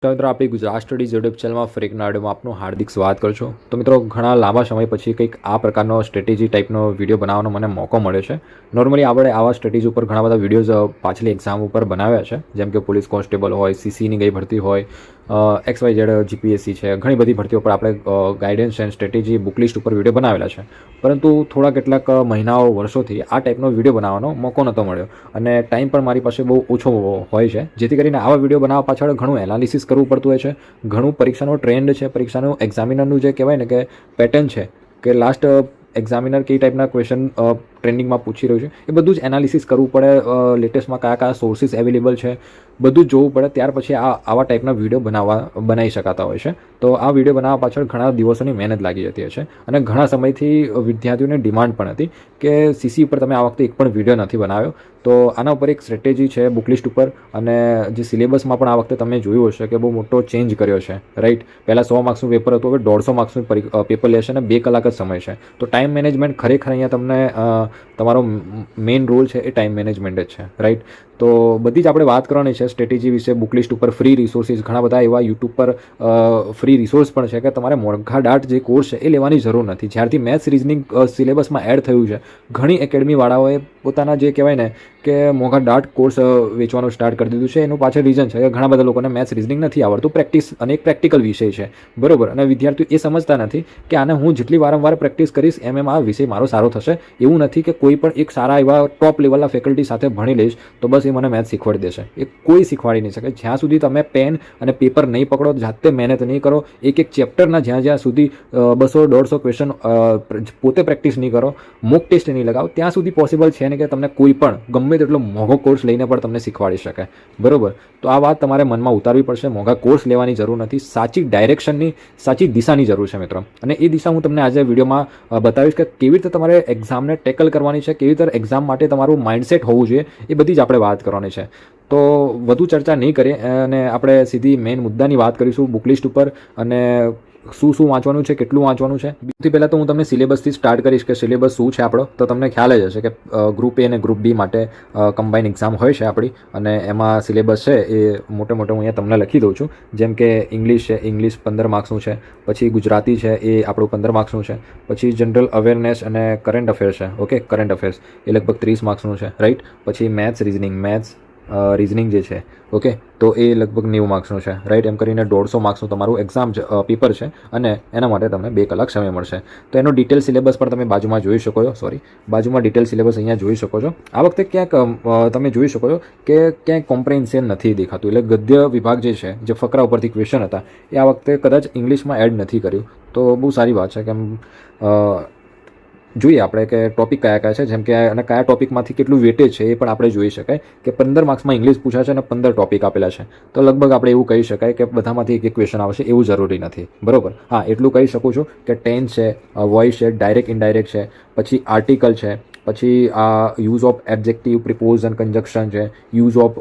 તો મિત્રો આપણી ગુજરાત સ્ટડીઝ યુટ્યુબ ચેનલમાં ફરી એક નવા વિડીયોમાં આપનું હાર્દિક સ્વાગત કરું છું. તો મિત્રો ઘણા લાંબા સમય પછી કંઈક આ પ્રકારનો સ્ટ્રેટેજી ટાઈપનો વિડીયો બનાવવાનો મને મોકો મળ્યો છે. નોર્મલી આપણે આવા સ્ટ્રેટેજી ઉપર ઘણા બધા વિડીયોઝ પાછલી એક્ઝામ ઉપર બનાવ્યા છે, જેમ કે પોલીસ કોન્સ્ટેબલ હોય, સીસીની ગઈ ભરતી હોય, XYZ જીપીએસસી છે, ઘણી બધી ભરતીઓ પર આપણે ગાઈડન્સ એન્ડ સ્ટ્રેટેજી બુકલિસ્ટ ઉપર વિડીયો બનાવેલા છે. પરંતુ થોડા કેટલાક મહિનાઓ વર્ષોથી આ ટાઈપનો વિડીયો બનાવવાનો મોકો નહોતો મળ્યો અને ટાઈમ પણ મારી પાસે બહુ ઓછો હોય છે, જેથી કરીને આવા વિડીયો બનાવવા પાછળ ઘણું એનાલિસિસ કરવું પડતું હોય છે. ઘણું પરીક્ષાનો ટ્રેન્ડ છે, પરીક્ષાનું એક્ઝામિનરનું જે કહેવાય ને કે પેટર્ન છે, કે લાસ્ટ એક્ઝામિનર કઈ ટાઈપના ક્વેશ્ચન ટ્રેન્ડિંગમાં પૂછી રહ્યું છે, એ બધું જ એનાલિસિસ કરવું પડે. લેટેસ્ટમાં કયા કયા સોર્સિસ અવેલેબલ છે બધું જ જોવું પડે, ત્યાર પછી આવા ટાઈપના વિડીયો બનાવી શકાતા હોય છે. તો આ વિડીયો બનાવવા પાછળ ઘણા દિવસોની મહેનત લાગી જતી હોય છે અને ઘણા સમયથી વિદ્યાર્થીઓને ડિમાન્ડ પણ હતી કે સીસી ઉપર તમે આ વખતે એક પણ વિડીયો નથી બનાવ્યો. તો આના ઉપર એક સ્ટ્રેટેજી છે બુકલિસ્ટ ઉપર, અને જે સિલેબસમાં પણ આ વખતે તમે જોયું હશે કે બહુ મોટો ચેન્જ કર્યો છે, રાઈટ. પહેલાં 100 માર્ક્સનું પેપર હતું, હવે 150 માર્ક્સનું પેપર લેશે અને 2 કલાક જ સમય છે. તો ટાઈમ મેનેજમેન્ટ ખરેખર અહીંયા તમને તમારો મેઇન રોલ છે એ ટાઈમ મેનેજમેન્ટ જ છે, રાઈટ. તો બધી જ આપણે વાત કરવાની છે સ્ટ્રેટેજી વિશે. બુકલિસ્ટ ઉપર ફ્રી રિસોર્સિસ ઘણા બધા એવા યુટ્યુબ પર ફ્રી રિસોર્સ પણ છે કે તમારે મોંઘા ડાટ જે કોર્સ છે એ લેવાની જરૂર નથી. જ્યારથી મેથ્સ રિઝનિંગ સિલેબસમાં એડ થયું છે, ઘણી એકેડમીવાળાઓએ પોતાના જે કહેવાય ને કે મોંઘા ડાટ કોર્સ વેચવાનું સ્ટાર્ટ કરી દીધું છે. એનું પાછળ રીઝન છે કે ઘણા બધા લોકોને મેથ્સ રિઝનિંગ નથી આવડતું, પ્રેક્ટિસ અને એક પ્રેક્ટિકલ વિષય છે, બરોબર. અને વિદ્યાર્થીઓ એ સમજતા નથી કે આને હું જેટલી વારંવાર પ્રેક્ટિસ કરીશ એમ આ વિષય મારો સારો થશે. એવું નથી કે કોઈ પણ એક સારા એવા ટોપ લેવલના ફેકલ્ટી સાથે ભણી લઈશ તો બસ એ મને મેથ્સ શીખવાડી દેશે. એ કોઈ શીખવાડી નહીં શકે. જ્યાં સુધી તમે પેન અને પેપર નહીં પકડો, જાતે મહેનત નહીં કરો, એક ચેપ્ટરના જ્યાં સુધી 200-150 ક્વેશ્ચન પોતે પ્રેક્ટિસ નહીં કરો, મોક ટેસ્ટ નહીં લગાવો, ત્યાં સુધી પોસિબલ છે ને કે તમને કોઈ પણ ગમે તેટલો મોંઘો કોર્સ લઈને પણ તમને શીખવાડી શકે, બરોબર. તો આ વાત તમારે મનમાં ઉતારવી પડશે. મોંઘા કોર્સ લેવાની જરૂર નથી, સાચી ડાયરેક્શનની, સાચી દિશાની જરૂર છે મિત્રો. અને એ દિશા હું તમને આજે વિડીયોમાં બતાવીશ કે કેવી રીતે તમારે એક્ઝામને ટેકલ કરવાની છે, કેવી રીતે એક્ઝામ માટે તમારું માઇન્ડસેટ હોવું જોઈએ, એ બધી જ આપણે વાત કરવાની છે. તો વધુ ચર્ચા નહીં કરીએ અને આપણે સીધી મેઇન મુદ્દાની વાત કરીશું બુકલિસ્ટ ઉપર અને શું વાંચવાનું છે, કેટલું વાંચવાનું છે. સૌથી પહેલાં તો હું તમને સિલેબસથી સ્ટાર્ટ કરીશ કે સિલેબસ શું છે આપણો. તો તમને ખ્યાલ જ હશે કે ગ્રુપ એ અને ગ્રુપ બી માટે કમ્બાઇન એક્ઝામ હોય છે આપણી, અને એમાં સિલેબસ છે એ મોટે હું અહીંયા તમને લખી દઉં છું. જેમ કે ઇંગ્લિશ છે, ઇંગ્લિશ 15 માર્ક્સનું છે. પછી ગુજરાતી છે એ આપણું 15 માર્ક્સનું છે. પછી જનરલ અવેરનેસ અને કરંટ અફેર્સ છે, ઓકે. કરંટ અફેર્સ એ લગભગ 30 માર્ક્સનું છે, રાઈટ. પછી મેથ્સ રિઝનિંગ જે છે, ઓકે, તો એ લગભગ 90 માર્ક્સનું છે, રાઈટ. એમ કરીને 150 માર્ક્સનું તમારું એક્ઝામ પેપર છે અને એના માટે તમને 2 કલાક સમય મળશે. તો એનો ડિટેલ સિલેબસ પણ તમે બાજુમાં જોઈ શકો છો. બાજુમાં ડિટેલ સિલેબસ અહીંયા જોઈ શકો છો. આ વખતે ક્યાંક તમે જોઈ શકો છો કે ક્યાંય કોમ્પ્રિહેન્શન નથી દેખાતું, એટલે ગદ્ય વિભાગ જે છે, જે ફકરા ઉપરથી ક્વેશ્ચન હતા, એ આ વખતે કદાચ ઇંગ્લિશમાં એડ નથી કર્યું. તો બહુ સારી વાત છે. કેમ જોઈએ આપણે કે ટોપિક કયા છે, જેમ કે અને કયા ટોપિકમાંથી કેટલું વેટેજ છે એ પણ આપણે જોઈ શકાય કે 15 માર્ક્સમાં ઇંગ્લિશ પૂછાય છે અને 15 ટોપિક આપેલા છે. તો લગભગ આપણે એવું કહી શકાય કે બધામાંથી એક ક્વેશ્ચન આવશે એવું જરૂરી નથી, બરોબર. હા, એટલું કહી શકું છું કે ટેન્સ છે, વોઇસ છે, ડાયરેક્ટ ઇનડાયરેક્ટ છે, પછી આર્ટિકલ છે, પછી આ use of adjective, preposition, conjunction છે, યુઝ ઓફ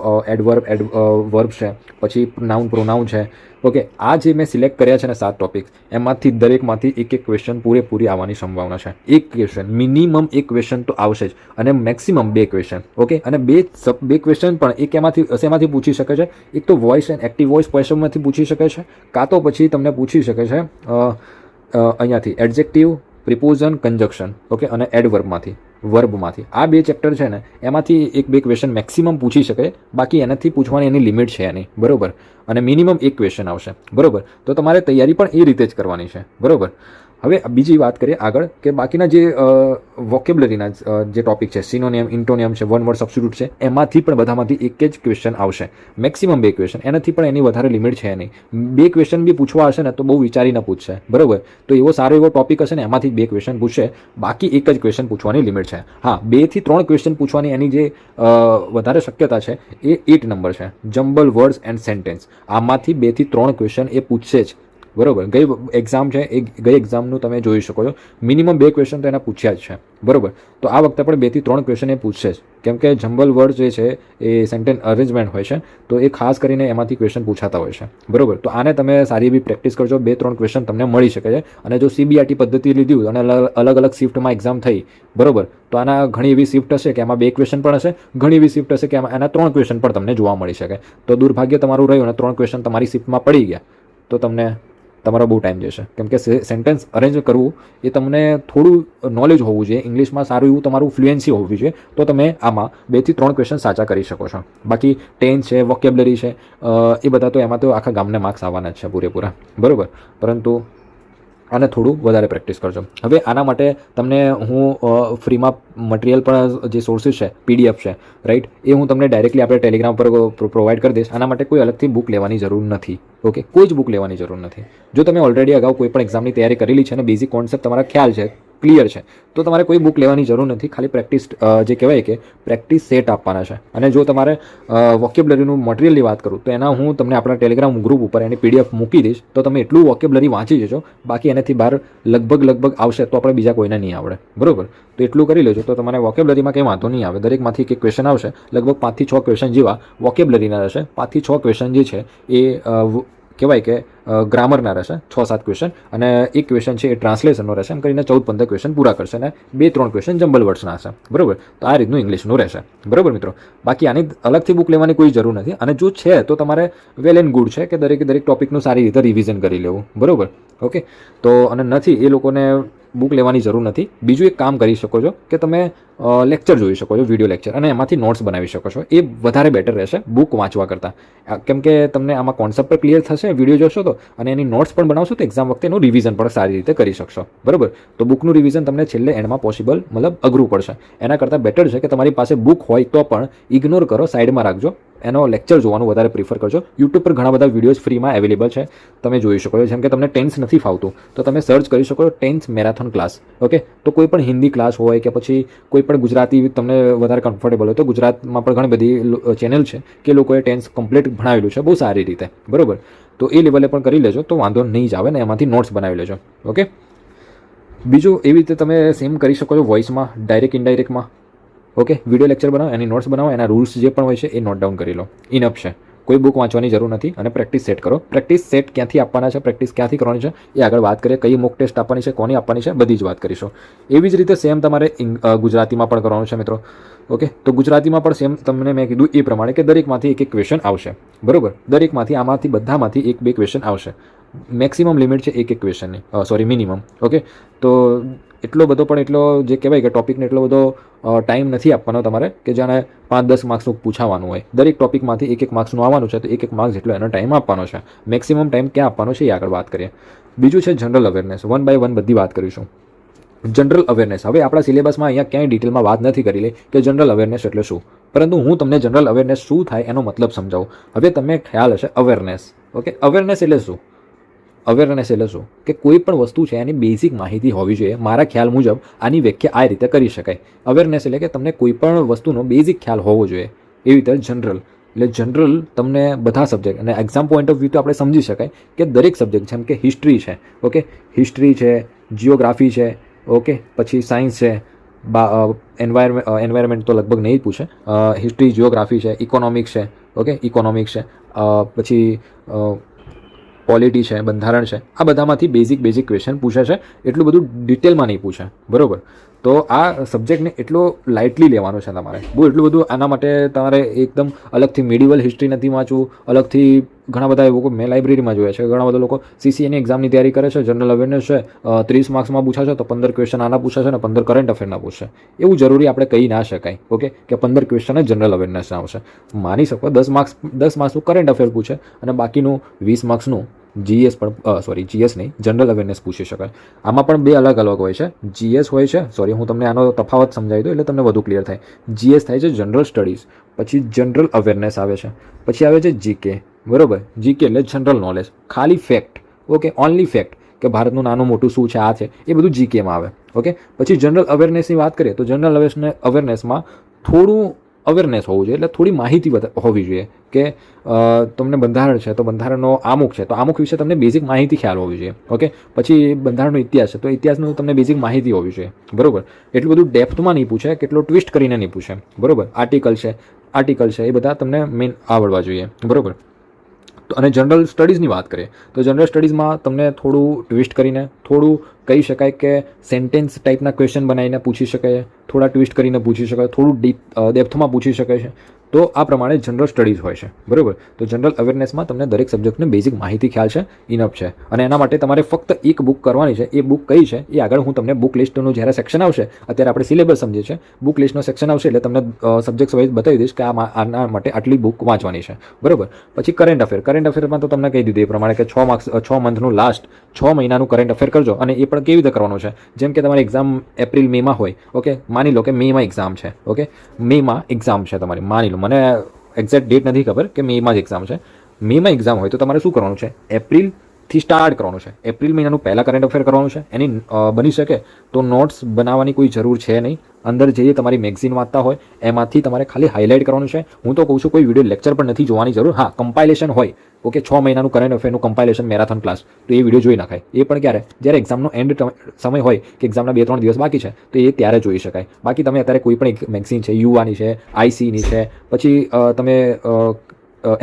વર્બ છે, પછી નાઉન પ્રોનાઉન છે, ઓકે. આ જે મેં સિલેક્ટ કર્યા છે ને 7 ટોપિક્સ, એમાંથી દરેકમાંથી એક ક્વેશ્ચન પૂરેપૂરી આવવાની સંભાવના છે. એક ક્વેશ્ચન, મિનિમમ એક ક્વેશ્ચન તો આવશે જ, અને મેક્સિમમ 2 ક્વેશ્ચન, ઓકે. અને બે ક્વેશ્ચન પણ એક શેમાંથી પૂછી શકે છે. એક તો વોઇસ એન્ડ એક્ટિવ વોઇસ ક્વેશ્ચનમાંથી પૂછી શકે છે, કાં તો પછી તમને પૂછી શકે છે અહીંયાથી એડજેક્ટિવ, પ્રિપોઝિશન, કન્જક્શન, ઓકે, અને વર્બમાંથી. આ 2 ચેપ્ટર છે ને, એમાંથી 1-2 ક્વેશ્ચન મેક્સિમમ પૂછી શકે, બાકી એનાથી પૂછવાની એની લિમિટ છે એની, બરોબર. અને મિનિમમ 1 ક્વેશ્ચન આવશે, બરોબર. તો તમારે તૈયારી પણ એ રીતે જ કરવાની છે, બરોબર. હવે બીજી વાત કરીએ આગળ કે બાકીના જે વોકેબ્લરીના જે ટોપિક છે, સિનોનિયમ, ઇન્ટોનિયમ છે, વન વર્ડ સબસ્ટિટ્યુટ છે, એમાંથી પણ બધામાંથી એક જ ક્વેશ્ચન આવશે, મેક્સિમમ 2 ક્વેશ્ચન. એનાથી પણ એની વધારે લિમિટ છે નહીં. 2 ક્વેશ્ચન બી પૂછવા હશે ને તો બહુ વિચારીને પૂછશે, બરોબર. તો એવો સારો એવો ટોપિક હશે ને એમાંથી 2 ક્વેશ્ચન પૂછશે, બાકી એક જ ક્વેશ્ચન પૂછવાની લિમિટ છે. હા, 2 થી 3 ક્વેશ્ચન પૂછવાની એની જે વધારે શક્યતા છે એ 8 નંબર છે, જમ્બલ વર્ડ્સ એન્ડ સેન્ટેન્સ. આમાંથી 2 થી 3 ક્વેશ્ચન એ પૂછશે જ, બરાબર. ગઈ એક્ઝામ છે એ ગઈ એક્ઝામનું તમે જોઈ શકો છો, મિનિમમ 2 ક્વેશ્ચન તો એના પૂછ્યા જ છે. બરાબર. તો આ વખતે પણ 2 થી 3 ક્વેશ્ચન એ પૂછશે જ, કેમ કે જમ્બલ વર્ડ જે છે એ સેન્ટેન્સ અરેન્જમેન્ટ હોય છે, તો એ ખાસ કરીને એમાંથી ક્વેશ્ચન પૂછાતા હોય છે. બરાબર. તો આને તમે સારી એવી પ્રેક્ટિસ કરજો, 2-3 ક્વેશ્ચન તમને મળી શકે છે. અને જો CBRT પદ્ધતિ લીધી અને અલગ અલગ શિફ્ટમાં એક્ઝામ થઈ, બરાબર, તો આના ઘણી એવી શિફ્ટ હશે કે એમાં 2 ક્વેશ્ચન પણ હશે, ઘણી એવી શિફ્ટ હશે કે એમાં એના 3 ક્વેશ્ચન પણ તમને જોવા મળી શકે. તો દુર્ભાગ્ય તમારું રહ્યું અને 3 ક્વેશ્ચન તમારી શિફ્ટમાં પડી ગયા તો તમને તમારો બહુ ટાઈમ જશે, કેમ કે સેન્ટેન્સ અરેન્જ કરવું એ તમને થોડું નોલેજ હોવું જોઈએ, ઇંગ્લિશમાં સારું એવું તમારું ફ્લુએન્સી હોવી જોઈએ, તો તમે આમાં 2 થી 3 ક્વેશ્ચન સાચા કરી શકો છો. બાકી ટેન્સ છે, વોકેબ્લરી છે, એ બધા તો એમાં તો આખા ગામને માર્ક્સ આવવાના જ છે પૂરેપૂરા. બરાબર. પરંતુ આને થોડું વધારે પ્રેક્ટિસ કરજો. હવે આના માટે તમને હું ફ્રીમાં મટીરિયલ પણ જે સોર્સિસ છે, PDF છે, રાઈટ, એ હું તમને ડાયરેક્ટલી આપણે ટેલિગ્રામ પર પ્રોવાઈડ કરી દઈશ. આના માટે કોઈ અલગથી બુક લેવાની જરૂર નથી. ઓકે, કોઈ જ બુક લેવાની જરૂર નથી. જો તમે ઓલરેડી અગાઉ કોઈ પણ એક્ઝામની તૈયારી કરેલી છે અને બેઝિક કોન્સેપ્ટ તમારા ખ્યાલ છે, ક્લિયર છે, તો તમારે કોઈ બુક લેવાની જરૂર નથી. ખાલી પ્રેક્ટિસ જે કહેવાય કે પ્રેક્ટિસ સેટ આપવાના છે. અને જો તમારે વોકેબ્લરીનું મટીરિયલની વાત કરું તો એના હું તમને આપણા ટેલિગ્રામ ગ્રુપ ઉપર એની PDF મૂકી દઈશ, તો તમે એટલું વોકેબ્લરી વાંચી જજો. બાકી એનાથી બહાર લગભગ આવશે તો આપણે બીજા કોઈને નહીં આવડે. બરાબર. તો એટલું કરી લેજો તો તમારે વોકેબ્લરીમાં કંઈ વાંધો નહીં આવે. દરેકમાંથી એક ક્વેશ્ચન આવશે, લગભગ 5 થી 6 ક્વેશ્ચન જેવા વોકેબ્લરીના રહેશે. 5 થી 6 ક્વેશ્ચન જે છે એ કહેવાય કે ગ્રામરના રહેશે, 6-7 ક્વેશ્ચન, અને એક ક્વેશ્ચન છે એ ટ્રાન્સલેશનનો રહેશે. એમ કરીને 14-15 ક્વેશ્ચન પૂરા કરશે અને 2-3 ક્વેશ્ચન જમ્બલ વર્ડ્સના હશે. બરાબર. તો આ રીતનું ઇંગ્લિશનું રહેશે. બરાબર મિત્રો. બાકી આની અલગથી બુક લેવાની કોઈ જરૂર નથી. અને જો છે તો તમારે વેલ એન્ડ ગુડ છે કે દરેક ટોપિકનું સારી રીતે રિવિઝન કરી લેવું. બરાબર. ઓકે. તો અને નથી એ લોકોને બુક લેવાની જરૂર નથી. બીજું એક કામ કરી શકો છો કે તમે લેક્ચર જોઈ શકો છો, વિડીયો લેક્ચર, અને એમાંથી નોટ્સ બનાવી શકો છો. એ વધારે બેટર રહેશે બુક વાંચવા કરતાં, કેમ કે તમને આમાં કોન્સેપ્ટ પણ ક્લિયર થશે વિડીયો જોશો તો, અને એની નોટ્સ પણ બનાવશો તો એક્ઝામ વખતે એનું રિવિઝન પણ સારી રીતે કરી શકશો. બરાબર. તો બુકનું રિવિઝન તમને છેલ્લે એન્ડમાં પોસિબલ મતલબ અઘરું પડશે. એના કરતાં બેટર છે કે તમારી પાસે બુક હોય તો પણ ઇગ્નોર કરો, સાઈડમાં રાખજો, એનો લેક્ચર જોવાનું વધારે પ્રિફર કરજો. યુટ્યુબ પર ઘણા બધા વિડીયોઝ ફ્રીમાં અવેલેબલ છે, તમે જોઈ શકો છો. જેમ કે તમને ટેન્સ નથી ફાવતું તો તમે સર્ચ કરી શકો છો ટેન્સ મેરેથોન ક્લાસ. ઓકે. તો કોઈ પણ હિન્દી ક્લાસ હોય કે પછી કોઈ પણ ગુજરાતી તમને વધારે કમ્ફર્ટેબલ હોય તો ગુજરાતમાં પણ ઘણી બધી ચેનલ છે કે લોકોએ ટેન્સ કમ્પ્લીટ ભણાવેલું છે બહુ સારી રીતે. બરાબર. તો એ લેવલે પણ કરી લેજો તો વાંધો નહીં જ આવે ને, એમાંથી નોટ્સ બનાવી લેજો. ઓકે. બીજું એવી રીતે તમે સેમ કરી શકો છો વોઇસમાં, ડાયરેક્ટ ઇનડાયરેક્ટમાં. ઓકે. વિડીયો લેક્ચર બનાવો, એની નોટ્સ બનાવો, એના રૂલ્સ જે પણ હોય છે એ નોટ ડાઉન કરી લો. ઇનફ છે. કોઈ બુક વાંચવાની જરૂર નથી. અને પ્રેક્ટિસ સેટ કરો. પ્રેક્ટિસ સેટ ક્યાંથી આપવાના છે, પ્રેક્ટિસ ક્યાંથી કરવાની છે એ આગળ વાત કરીએ. કઈ મોક ટેસ્ટ આપવાની છે, કોની આપવાની છે, બધી જ વાત કરીશું. એવી જ રીતે સેમ તમારે ગુજરાતીમાં પણ કરવાનું છે મિત્રો. ઓકે. તો ગુજરાતીમાં પણ સેમ તમને મેં કીધું એ પ્રમાણે કે દરેકમાંથી એક ક્વેશ્ચન આવશે. બરાબર. દરેકમાંથી આમાંથી બધામાંથી 1-2 ક્વેશ્ચન આવશે. મેક્સિમમ લિમિટ છે 1 ક્વેશ્ચનની, સોરી મિનિમમ. ઓકે. તો એટલો બધો પણ એટલો જે કહેવાય કે ટોપિકને એટલો બધો ટાઈમ નથી આપવાનો તમારે કે જાણે 5-10 માર્ક્સનું પૂછાવાનું હોય. દરેક ટોપિકમાંથી 1-1 માર્ક્સનું આવવાનું છે, તો 1-1 માર્ક્સ જેટલો એનો ટાઈમ આપવાનો છે. મેક્સિમમ ટાઈમ ક્યાં આપવાનો છે એ આગળ વાત કરીએ. બીજું છે જનરલ અવેરનેસ. 1 by 1 બધી વાત કરીશું. જનરલ અવેરનેસ, હવે આપણા સિલેબસમાં અહીંયા ક્યાંય ડિટેલમાં વાત નથી કરેલી કે જનરલ અવેરનેસ એટલે શું, પરંતુ હું તમને જનરલ અવેરનેસ શું થાય એનો મતલબ સમજાવું. હવે તમને ખ્યાલ હશે અવેરનેસ. ઓકે. અવેરનેસ એટલે શું? અવેરનેસ એટલે શું કે કોઈ પણ વસ્તુ છે એની બેઝિક માહિતી હોવી જોઈએ. મારા ખ્યાલ મુજબ આની વ્યાખ્યા આ રીતે કરી શકાય. અવેરનેસ એટલે કે તમને કોઈ પણ વસ્તુનો બેઝિક ખ્યાલ હોવો જોઈએ. એવી રીતે જનરલ એટલે જનરલ તમને બધા સબ્જેક્ટ, અને એક્ઝામ પોઈન્ટ ઓફ વ્યૂ તો આપણે સમજી શકાય કે દરેક સબ્જેક્ટ, જેમ કે હિસ્ટ્રી છે, ઓકે, હિસ્ટ્રી છે, જિયોગ્રાફી છે, ઓકે, પછી સાયન્સ છે, એન્વાયરમેન્ટ તો લગભગ નહીં પૂછે, હિસ્ટ્રી, જિયોગ્રાફી છે, ઇકોનોમિક્સ છે, ઓકે, ઇકોનોમિક્સ છે, પછી પોલિટી છે, બંધારણ છે. આ બધામાંથી બેઝિક ક્વેશ્ચન પૂછે છે. એટલું બધું ડિટેલમાં નહીં પૂછે. બરાબર. તો આ સબ્જેક્ટને એટલો લાઇટલી લેવાનો છે તમારે. એટલું બધું આના માટે તમારે એકદમ અલગથી મિડિવલ હિસ્ટ્રી નથી વાંચવું. અલગથી ઘણા બધા લોકો મેં લાઇબ્રેરીમાં જોયા છે, ઘણા બધા લોકો CCAની એક્ઝામની તૈયારી કરે છે, જનરલ અવેરનેસ છે, 30 માર્ક્સમાં પૂછાશે તો 15 ક્વેશ્ચન આના પૂછાશે અને 15 કરંટ અફેરના પૂછશે. એવું જરૂરી આપણે કહી ના શકાય. ઓકે. કે 15 ક્વેશ્ચન જ જનરલ અવેરનેસના આવશે. માની શકો 10 માર્ક્સનું કરંટ અફેર પૂછે અને બાકીનું 20 માર્ક્સનું GS પણ GS નહીં, જનરલ અવેરનેસ પૂછી શકાય. આમાં પણ 2 અલગ હોય છે. GS હોય છે, સોરી હું તમને આનો તફાવત સમજાવી દઉં એટલે તમને વધુ ક્લિયર થાય. GS થાય છે જનરલ સ્ટડીઝ, પછી જનરલ અવેરનેસ આવે છે, પછી આવે છે GK. બરાબર. GK એટલે જનરલ નોલેજ, ખાલી ફેક્ટ. ઓકે. ઓનલી ફેક્ટ કે ભારતનું નાનું મોટું શું છે, આ છે, એ બધું GKમાં આવે. ઓકે. પછી જનરલ અવેરનેસની વાત કરીએ તો જનરલ અવેરનેસમાં થોડું અવેરનેસ હોવું જોઈએ, એટલે થોડી માહિતી હોવી જોઈએ કે તમને બંધારણ છે તો બંધારણનો આમુખ છે તો આમુખ વિશે તમને બેઝિક માહિતી ખ્યાલ હોવી જોઈએ. ઓકે, પછી બંધારણનો ઇતિહાસ છે તો ઇતિહાસનું તમને બેઝિક માહિતી હોવી જોઈએ. બરોબર, એટલું બધું ડેપ્થમાં નહીં પૂછે, કેટલો ટ્વિસ્ટ કરીને નહીં પૂછે. બરોબર, આર્ટિકલ છે એ બધા તમને મેઇન આવડવા જોઈએ. બરોબર, અને જનરલ સ્ટડીઝની વાત કરીએ તો જનરલ સ્ટડીઝમાં તમને થોડું ટ્વિસ્ટ કરીને, થોડું કહી શકાય કે સેન્ટેન્સ ટાઈપના ક્વેશ્ચન બનાવીને પૂછી શકાય, થોડા ટ્વિસ્ટ કરીને પૂછી શકાય, થોડું ડેપ્થમાં પૂછી શકાય છે. તો આ પ્રમાણે જનરલ સ્ટડીઝ હોય છે. બરાબર, તો જનરલ અવેરનેસમાં તમને દરેક સબ્જેક્ટને બેઝિક માહિતી ખ્યાલ છે, ઇનફ છે. અને એના માટે તમારે ફક્ત એક બુક કરવાની છે. એ બુક કઈ છે એ આગળ હું તમને બુક લિસ્ટનું જ્યારે સેક્શન આવશે, અત્યારે આપણે સિલેબસ સમજીએ છીએ, બુક લિસ્ટનો સેક્શન આવશે એટલે તમને સબ્જેક્ટ વાઇઝ બતાવી દઈશ કે આના માટે આટલી બુક વાંચવાની છે. બરાબર, પછી કરંટ અફેરમાં તો તમને કહી દીધું એ પ્રમાણે કે 6 મંથનું લાસ્ટ 6 મહિનાનું કરંટ અફેર કરજો. અને એ પણ કેવી રીતે કરવાનું છે, જેમ કે તમારી એક્ઝામ એપ્રિલ મેમાં હોય. ઓકે, માની લો કે મેમાં એક્ઝામ છે. ઓકે, મેમાં એક્ઝામ છે તમારી, માની લો, મને એક્ઝેક્ટ ડેટ નથી ખબર કે મેમાં જ એક્ઝામ છે. મેમાં એક્ઝામ હોય તો તમારે શું કરવાનું છે, એપ્રિલથી સ્ટાર્ટ કરવાનું છે. એપ્રિલ મહિનાનું પહેલાં કરંટ અફેર કરવાનું છે. એની બની શકે તો નોટ્સ બનાવવાની કોઈ જરૂર છે નહીં. અંદર જે તમારી મેગઝીન વાંચતા હોય એમાંથી તમારે ખાલી હાઇલાઇટ કરવાનું છે. હું તો કહું છું કોઈ વિડીયો લેક્ચર પણ નથી જોવાની જરૂર. હા, કમ્પાઇલેશન હોય. ઓકે, 6 મહિનાનું કરંટ અફેરનું કમ્પાઇલેશન મેરાથન ક્લાસ, તો એ વિડીયો જોઈ નખાય. એ પણ ક્યારે, જ્યારે એક્ઝામનો એન્ડ સમય હોય કે એક્ઝામના 2-3 દિવસ બાકી છે તો એ ત્યારે જોઈ શકાય. બાકી તમે અત્યારે કોઈ પણ એક મેગઝીન છે, યુવાની છે, આઈસીની છે, પછી તમે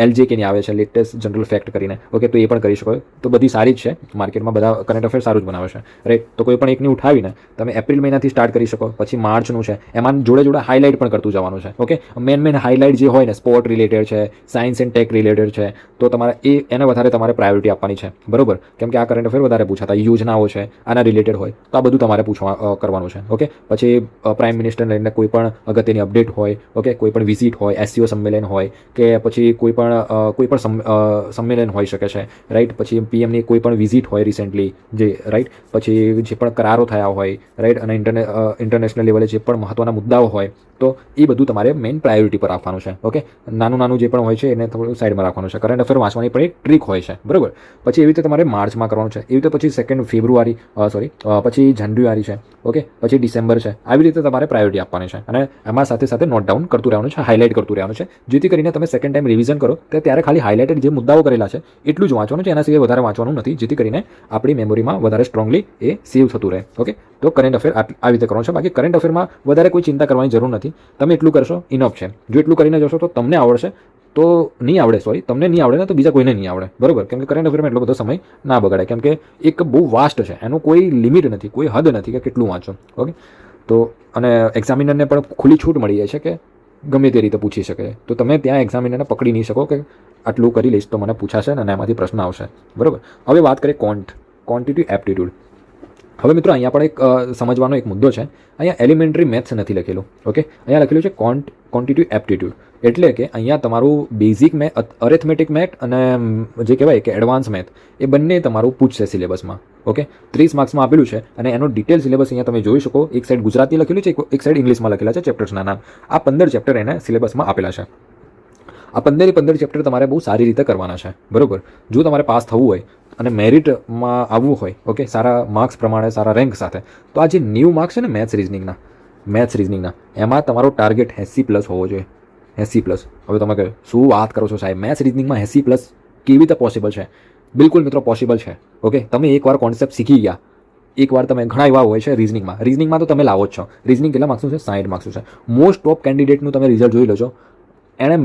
LJKની આવે છે, લેટેસ્ટ જનરલ ફેક્ટ કરીને. ઓકે, તો એ પણ કરી શકો. તો બધી સારી જ છે, માર્કેટમાં બધા કરંટ અફેર સારું જ બનાવે છે. રાઈટ, તો કોઈ પણ એકની ઉઠાવીને તમે એપ્રિલ મહિનાથી સ્ટાર્ટ કરી શકો. પછી માર્ચનું છે, એમાં જોડે હાઇલાઇટ પણ કરતું જવાનું છે. ઓકે, મેન હાઇલાઇટ જે હોય ને, સ્પોર્ટ રિલેટેડ છે, સાયન્સ એન્ડ ટેક રિલેટેડ છે, તો તમારે એને વધારે તમારે પ્રાયોરિટી આપવાની છે. બરોબર, કેમ કે આ કરંટ અફેર વધારે પૂછાતા યોજનાઓ છે, આના રિલેટેડ હોય તો આ બધું તમારે કરવાનું છે. ઓકે, પછી પ્રાઇમ મિનિસ્ટરને લઈને કોઈ પણ અગત્યની અપડેટ હોય. ઓકે, કોઈ પણ વિઝિટ હોય, SCO સંમેલન હોય, કે પછી કોઈ પણ સંમેલન હોઈ શકે છે. રાઈટ, પછી PMની કોઈ પણ વિઝિટ હોય રિસેન્ટલી જે, રાઈટ, પછી જે પણ કરારો થયા હોય, રાઈટ, અને ઇન્ટરનેશનલ લેવલે જે પણ મહત્વના મુદ્દાઓ હોય તો એ બધું તમારે મેઇન પ્રાયોરિટી પર રાખવાનું છે. ઓકે, નાનું જે પણ હોય છે એને થોડું સાઈડમાં રાખવાનું છે. કરંટ અફેર વાંચવાની પણ એક ટ્રીક હોય છે. બરાબર, પછી એવી રીતે તમારે માર્ચમાં કરવાનું છે. એવી રીતે પછી 2 ફેબ્રુઆરી પછી જાન્યુઆરી છે. ઓકે, પછી ડિસેમ્બર છે. આવી રીતે તમારે પ્રાયોરિટી આપવાની છે. અને એમાં સાથે નોટ ડાઉન કરતું રહેવાનું છે, હાઇલાઇટ કરતું રહેવાનું છે, જેથી કરીને તમે સેકન્ડ ટાઈમ રિવિઝન કરો ત્યારે ખાલી હાઇલાઇટેડ જે મુદ્દાઓ કરેલા છે એટલું જ વાંચવાનું છે. એના સિવાય વધારે વાંચવાનું નથી, જેથી કરીને આપણી મેમોરીમાં વધારે સ્ટ્રોંગલી એ સેવ થતું રહે. ઓકે, તો કરંટ અફેર આવી રીતે કરવાનું છે. બાકી કરંટ અફેરમાં વધારે કોઈ ચિંતા કરવાની જરૂર નથી. તમે એટલું કરશો ઇનફ છે. જો એટલું કરીને જશો તો તમને આવડશે, તો નહીં આવડે, તમને નહીં આવડે ને તો બીજા કોઈને નહીં આવડે. બરોબર, કેમ કે કરંટ અફેરમાં એટલો બધો સમય ના બગાડે, કેમ કે એક બહુ વાસ્ટ છે, એનું કોઈ લિમિટ નથી, કોઈ હદ નથી કે કેટલું વાંચો. ઓકે, તો અને એક્ઝામિનરને પણ ખુલ્લી છૂટ મળી જાય છે કે ગમે તે રીતે પૂછી શકે. તો તમે ત્યાં એક્ઝામિનરને પકડી નહીં શકો કે આટલું કરી લઈશ તો મને પૂછાશે અને એમાંથી પ્રશ્ન આવશે. બરાબર, હવે વાત કરીએ ક્વોન્ટિટી એપ્ટિટ્યૂડ. હવે મિત્રો અહીંયા પણ એક સમજવાનો એક મુદ્દો છે. અહીંયા એલિમેન્ટરી મેથ્સ નથી લખેલું. ઓકે, અહીંયા લખેલું છે ક્વોન્ટિટી એપ્ટિટ્યૂડ. એટલે કે અહીંયા તમારું બેઝિક અરેથમેટિક મેથ અને જે કહેવાય કે એડવાન્સ મેથ એ બંને તમારું પૂછશે સિલેબસમાં. ઓકે, 30 માર્ક્સમાં આપેલું છે અને એનો ડિટેલ સિલેબસ અહીંયા તમે જોઈ શકો. એક સાઈડ ગુજરાતી લખેલું છે, એક સાઈડ ઇંગ્લિશમાં લખેલા છે ચેપ્ટર્સના નામ. આ 15 ચેપ્ટર એને સિલેબસમાં આપેલા છે. આ 15 ચેપ્ટર તમારે બહુ સારી રીતે કરવાના છે. બરોબર, જો તમારે પાસ થવું હોય અને મેરિટમાં આવવું હોય, ઓકે, સારા માર્ક્સ પ્રમાણે, સારા રેન્ક સાથે, તો આ જે 90 માર્ક્સ છે ને મેથ્સ રિઝનિંગના એમાં તમારો ટાર્ગેટ 80+ હોવો જોઈએ. 80+. હવે તમે કહો શું વાત કરો છો સાહેબ, મેથ્સ રિઝનિંગમાં 80+ કેવી રીતે પોસિબલ છે? બિલકુલ મિત્રો પોસિબલ છે. ઓકે, તમે એકવાર કોન્સેપ્ટ શીખી ગયા, એકવાર તમે ઘણા એવા હોય છે રિઝનિંગમાં તો તમે લાવો જ છો. રિઝનિંગ કેટલા માર્ક્સનું છે? 60 માર્ક્સનું છે. મોસ્ટ ટોપ કેન્ડિડેટનું તમે રિઝલ્ટ જોઈ લો છો. એણે